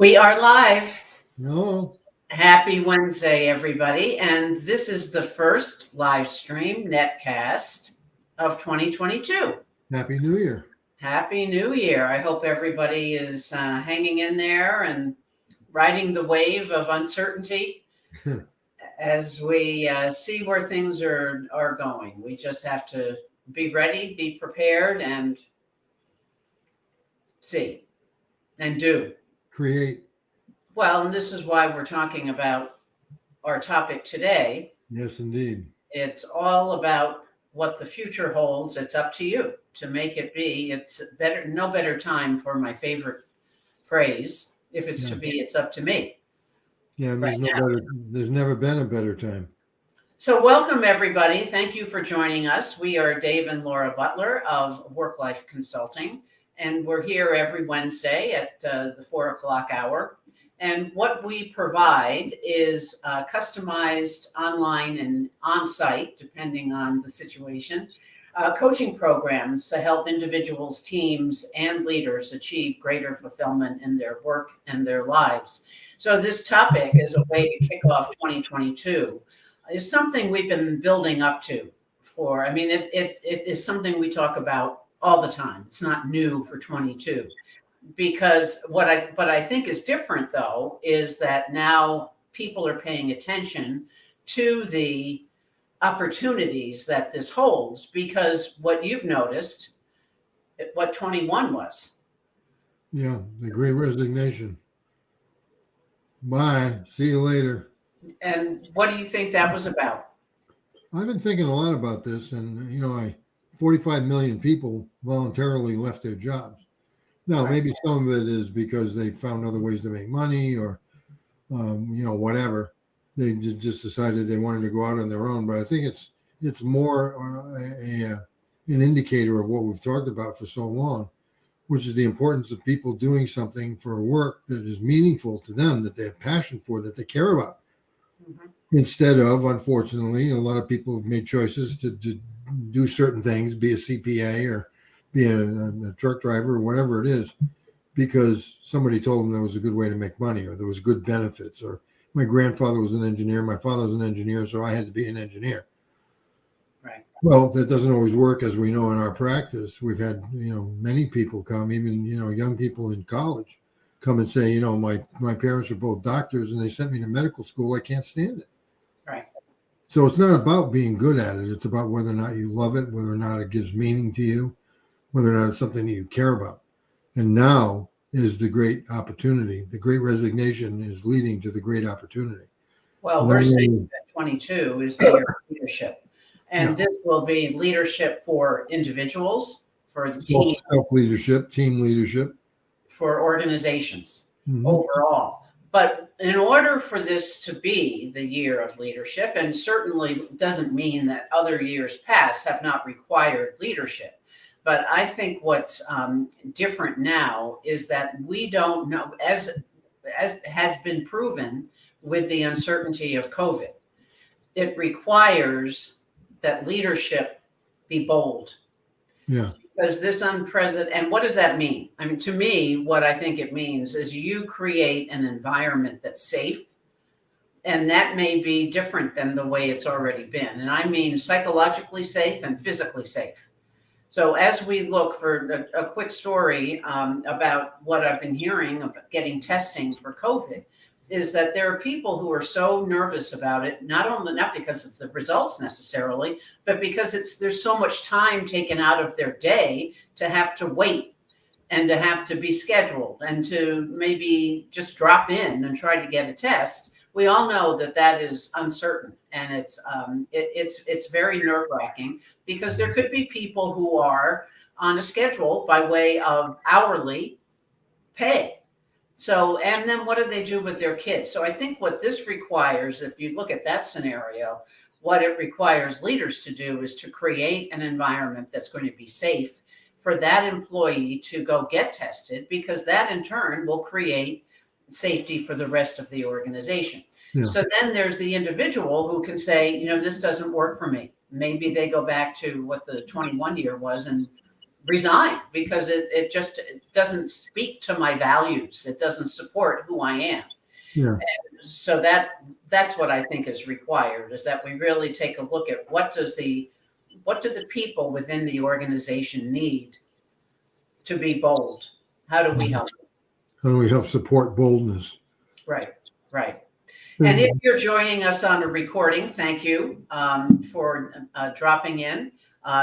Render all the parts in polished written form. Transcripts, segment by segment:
We are live. No, Happy Wednesday, everybody. And this is the first live stream netcast of 2022. Happy New Year. Happy New Year. I hope everybody is hanging in there and riding the wave of uncertainty as we see where things are going. We just have to be ready, be prepared, and see and do. Create. Well, and this is why we're talking about our topic today. Yes, indeed. It's all about what the future holds. It's up to you to make it be. It's better, no better time for my favorite phrase. If it's to Yeah. be, it's up to me Yeah, right there's no now. better. There's never been a better time. So, welcome everybody. Thank you for joining us. We are Dave and Laura Butler of Work Life Consulting, and we're here every Wednesday at the 4 o'clock hour. And what we provide is customized online and on site, depending on the situation, coaching programs to help individuals, teams, and leaders achieve greater fulfillment in their work and their lives. So, this topic is a way to kick off 2022, is something we've been building up to for, it is something we talk about all the time. It's not new for 22. Because what I think is different though is that now people are paying attention to the opportunities that this holds, because what you've noticed, what 21 was. Yeah, the great resignation. Bye. See you later. And what do you think that was about? I've been thinking a lot about this, and 45 million people voluntarily left their jobs. Now, Right. maybe some of it is because they found other ways to make money, or whatever. They just decided they wanted to go out on their own. But I think it's more an indicator of what we've talked about for so long, which is the importance of people doing something for work that is meaningful to them, that they have passion for, that they care about. Mhm. Instead of, unfortunately, a lot of people have made choices to do certain things, be a CPA or be a truck driver or whatever it is, because somebody told them that was a good way to make money, or there was good benefits, or my grandfather was an engineer, my father was an engineer, so I had to be an engineer. Right. Well, that doesn't always work, as we know in our practice. We've had many people come, even young people in college, come and say, my parents are both doctors and they sent me to medical school. I can't stand it. Right. So it's not about being good at it. It's about whether or not you love it, whether or not it gives meaning to you, whether or not it's something that you care about. And now is the great opportunity. The great resignation is leading to the great opportunity. Well, Not we're saying only- that 22 is the year of leadership. And yeah, this will be leadership for individuals, for the team, self-leadership, team leadership. for organizations Mhm. overall. But in order for this to be the year of leadership, and certainly doesn't mean that other years past have not required leadership, but I think what's different now is that we don't know, as has been proven with the uncertainty of COVID, it requires that leadership be bold, Yeah, because this unprecedented, and what does that mean? I mean, to me, what I think it means is you create an environment that's safe, and that may be different than the way it's already been. And I mean psychologically safe and physically safe. So as we look for a quick story about what I've been hearing about getting testing for COVID, is that there are people who are so nervous about it, not because of the results necessarily, but because there's so much time taken out of their day to have to wait and to have to be scheduled and to maybe just drop in and try to get a test. We all know that that is uncertain, and it's very nerve wracking, because there could be people who are on a schedule by way of hourly pay. So, and then what do they do with their kids? So I think what this requires, if you look at that scenario, what it requires leaders to do is to create an environment that's going to be safe for that employee to go get tested, because that in turn will create safety for the rest of the organization. yeah, So then there's the individual who can say, this doesn't work for me. Maybe they go back to what the 21 year was and resign because it doesn't speak to my values. It doesn't support who I am. Yeah. So that's what I think is required, is that we really take a look at what do the people within the organization need to be bold? How do we help? How do we help support boldness? Right, right. And if you're joining us on a recording, thank you for dropping in.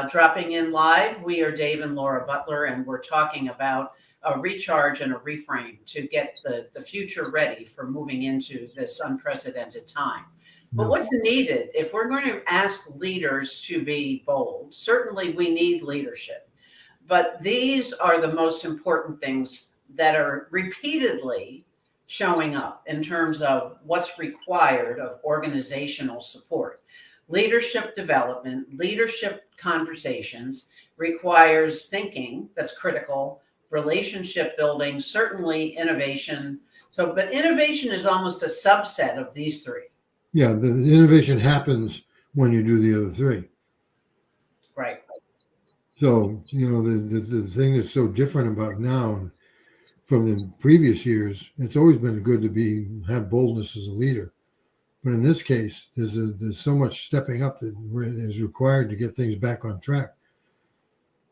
Dropping in live, we are Dave and Laura Butler, and we're talking about a recharge and a reframe to get the future ready for moving into this unprecedented time. But what's needed, if we're going to ask leaders to be bold, certainly we need leadership. But these are the most important things that are repeatedly showing up in terms of what's required of organizational support. Leadership development, leadership conversations requires thinking that's critical, relationship building, certainly innovation. So, but innovation is almost a subset of these three. Yeah, the innovation happens when you do the other three. Right. So, the thing that's so different about now from the previous years, it's always been good to have boldness as a leader. But in this case, there's so much stepping up that is required to get things back on track.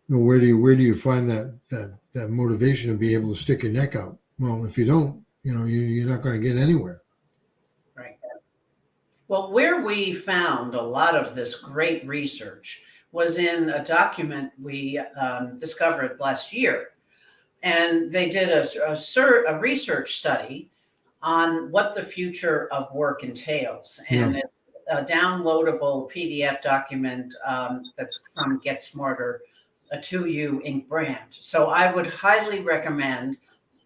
Where do you find that motivation to be able to stick your neck out? Well, if you don't, you're not going to get anywhere. Right. Well, where we found a lot of this great research was in a document we discovered last year. And they did a research study on what the future of work entails. And it's a downloadable PDF document that's from Get Smarter, a 2U Inc. brand. So I would highly recommend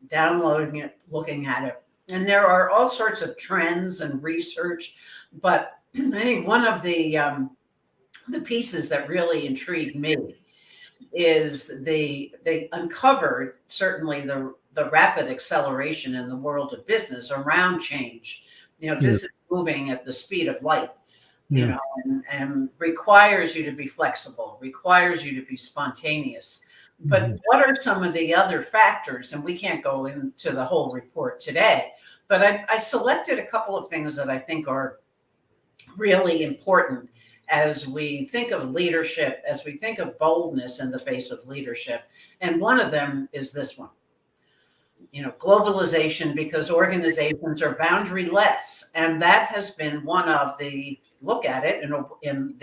downloading it, looking at it. And there are all sorts of trends and research, but I think one of the pieces that really intrigued me is they uncovered certainly the rapid acceleration in the world of business around change. This is moving at the speed of light, and requires you to be flexible, requires you to be spontaneous. But what are some of the other factors? And we can't go into the whole report today, but I selected a couple of things that I think are really important as we think of leadership, as we think of boldness in the face of leadership. And one of them is this one. Globalization, because organizations are boundaryless. And that has been one of the, look at it in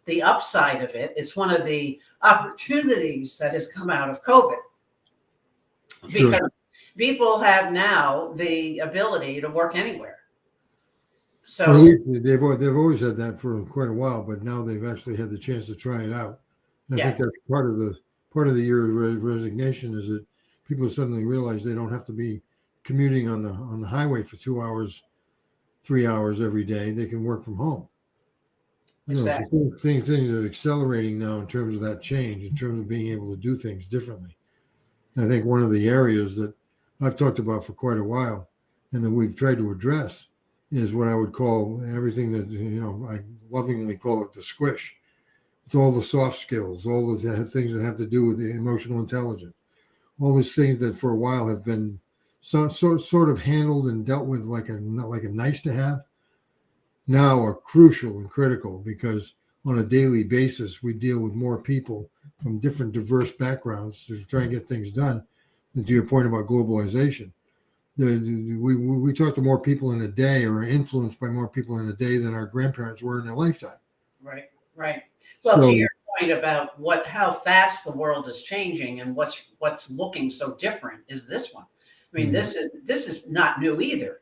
the upside of it. It's one of the opportunities that has come out of COVID. Because people have now the ability to work anywhere. So they've always had that for quite a while, but now they've actually had the chance to try it out. And I think that's part of the year of resignation is that people suddenly realize they don't have to be commuting on the highway for 2 hours, 3 hours every day. They can work from home. Exactly. So things are accelerating now in terms of that change, in terms of being able to do things differently. And I think one of the areas that I've talked about for quite a while and that we've tried to address is what I would call everything that, I lovingly call it the squish. It's all the soft skills, all the things that have to do with the emotional intelligence, all these things that for a while have been sort of handled and dealt with like a nice to have, now are crucial and critical because on a daily basis, we deal with more people from different diverse backgrounds to try and get things done. And to your point about globalization, we talk to more people in a day or are influenced by more people in a day than our grandparents were in their lifetime. Right. Well, to your point about how fast the world is changing and what's looking so different is this one. I mean, this is not new either.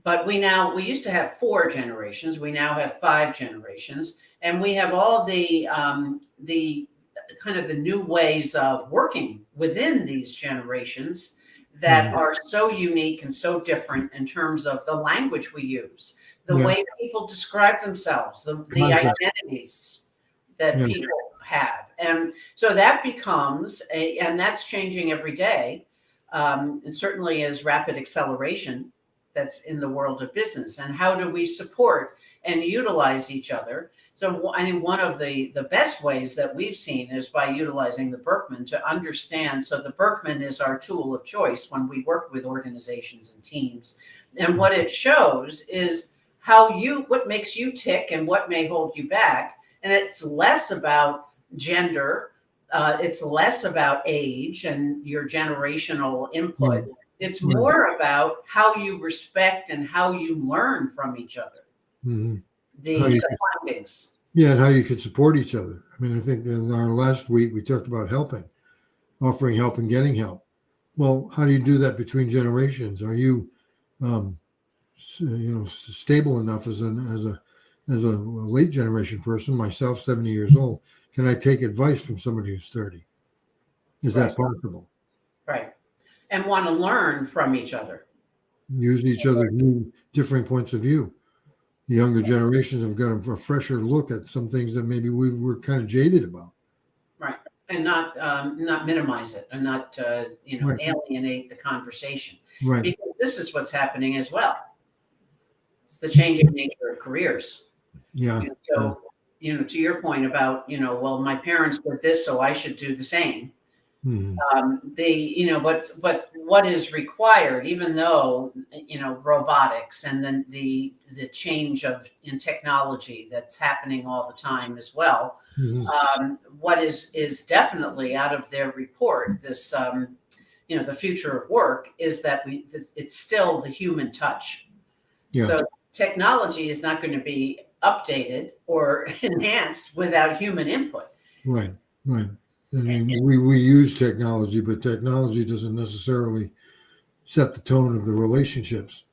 But we used to have 4 generations. We now have 5 generations, and we have all the kind of the new ways of working within these generations that are so unique and so different in terms of the language we use, the way people describe themselves, the identities that people have. And so that becomes and that's changing every day. And certainly as rapid acceleration that's in the world of business. And how do we support and utilize each other So I think one of the best ways that we've seen is by utilizing the Berkman to understand. So the Berkman is our tool of choice when we work with organizations and teams. And what it shows is what makes you tick and what may hold you back. And it's less about gender. It's less about age and your generational input. It's more about how you respect and how you learn from each other. Mm-hmm. The findings. Yeah, and how you could support each other. I mean, I think in our last week we talked about offering help and getting help. Well, how do you do that between generations? Are you, stable enough as a late generation person, myself, 70 years old? Can I take advice from somebody who's 30? Is that possible? Right. And want to learn from each other. Use each other's new, differing points of view. The younger generations have got a fresher look at some things that maybe we were kind of jaded about. Right. And not minimize it and not, Right. alienate the conversation. Right. Because this is what's happening as well. It's the changing nature of careers. Yeah. And so, to your point about, well, my parents did this, so I should do the same. Mm-hmm. But what is required, even though, robotics and then the change in technology that's happening all the time as well. Mm-hmm. What is definitely out of their report, this, the future of work is that it's still the human touch. Yeah. So technology is not going to be updated or enhanced without human input. Right. Right. I mean, we use technology, but technology doesn't necessarily set the tone of the relationships.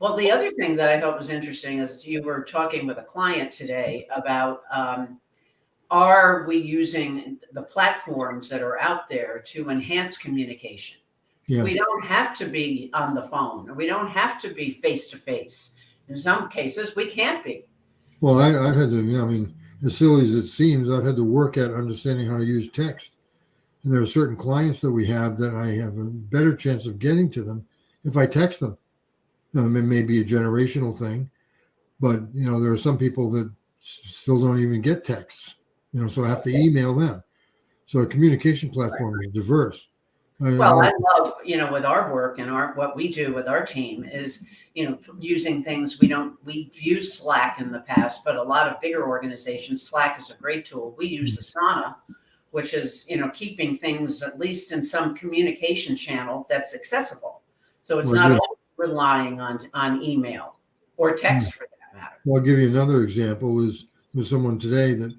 Well, the other thing that I thought was interesting is you were talking with a client today about are we using the platforms that are out there to enhance communication? Yeah. We don't have to be on the phone. We don't have to be face to face. In some cases, we can't be. Well, I've had to, as silly as it seems, I've had to work at understanding how to use text. And there are certain clients that we have that I have a better chance of getting to them if I text them. It may be a generational thing, but, there are some people that still don't even get texts, so I have to email them. So a communication platform is diverse. Well, I love, with our work and what we do with our team is, using things we've used Slack in the past, but a lot of bigger organizations, Slack is a great tool. We use Asana, which is, keeping things at least in some communication channel that's accessible. So it's not relying on email or text for that matter. Well, I'll give you another example is someone today that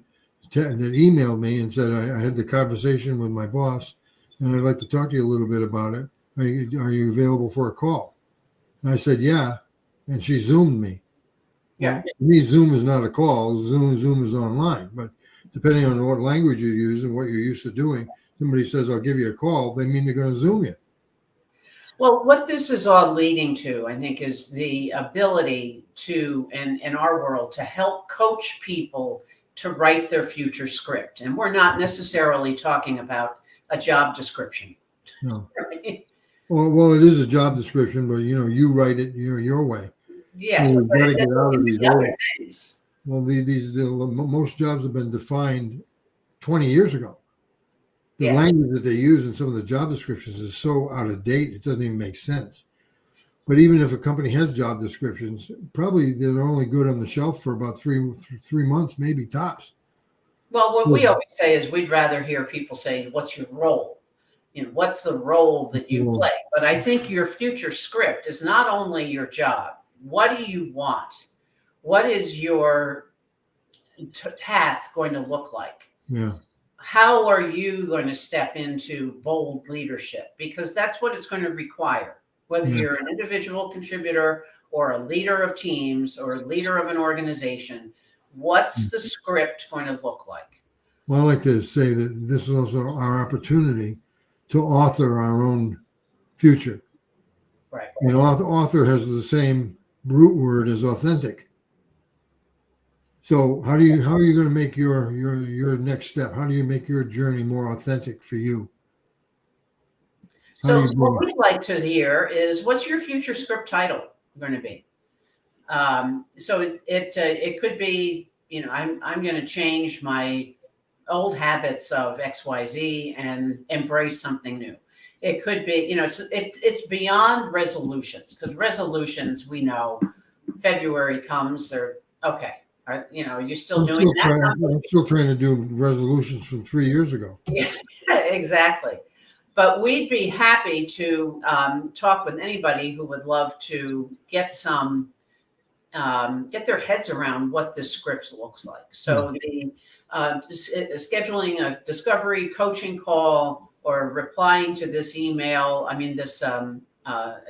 emailed me and said, I had the conversation with my boss and I'd like to talk to you a little bit about it. Are you available for a call? And I said, yeah. And she Zoomed me. Yeah. Well, to me, Zoom is not a call. Zoom is online. But depending on what language you use and what you're used to doing, somebody says, I'll give you a call, they mean they're going to Zoom you. Well, what this is all leading to, I think, is the ability to, in our world, to help coach people to write their future script. And we're not necessarily talking about a job description. No. Right? Well, it is a job description, but you write it your way. Yeah. We've got to get out of these other things. Well, most jobs have been defined 20 years ago. The language that they use in some of the job descriptions is so out of date, it doesn't even make sense. But even if a company has job descriptions, probably they're only good on the shelf for about three months, maybe tops. Well, what we always say is we'd rather hear people say, what's your role? What's the role that you play? But I think your future script is not only your job. What do you want? What is your path going to look like? Yeah. How are you going to step into bold leadership? Because that's what it's going to require, whether you're an individual contributor or a leader of teams or a leader of an organization. What's the script going to look like? Well, I like to say that this is also our opportunity to author our own future. Right. And author has the same root word as authentic. So how are you going to make your next step? How do you make your journey more authentic for you? So what we'd like to hear is, what's your future script title going to be? So it could be, I'm going to change my old habits of XYZ and embrace something new. It could be, it's beyond resolutions, because resolutions, we know February comes, they're okay. You're still doing that? I'm still trying to do resolutions from 3 years ago. Yeah, exactly. But we'd be happy to talk with anybody who would love to get their heads around what this script looks like. So the scheduling a discovery coaching call or replying to this email, this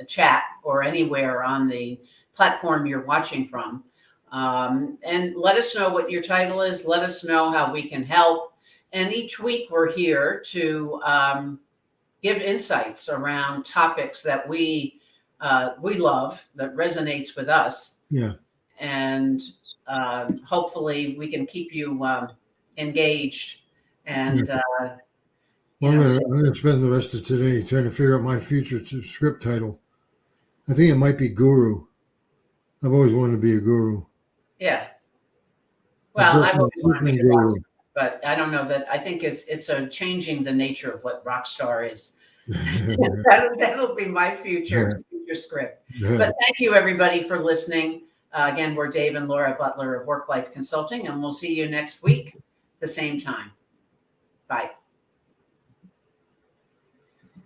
chat, or anywhere on the platform you're watching from. And let us know what your title is. Let us know how we can help. And each week we're here to give insights around topics that we love, that resonates with us. Yeah. And hopefully we can keep you engaged. And I'm gonna spend the rest of today trying to figure out my future script title. I think it might be Guru. I've always wanted to be a guru. Yeah. Well, I've always wanted to be a guru. rock star, but I don't know that. I think it's a changing the nature of what rock star is. That'll be my future script. But thank you, everybody, for listening. Again, we're Dave and Laura Butler of Work Life Consulting, and we'll see you next week at the same time. Bye.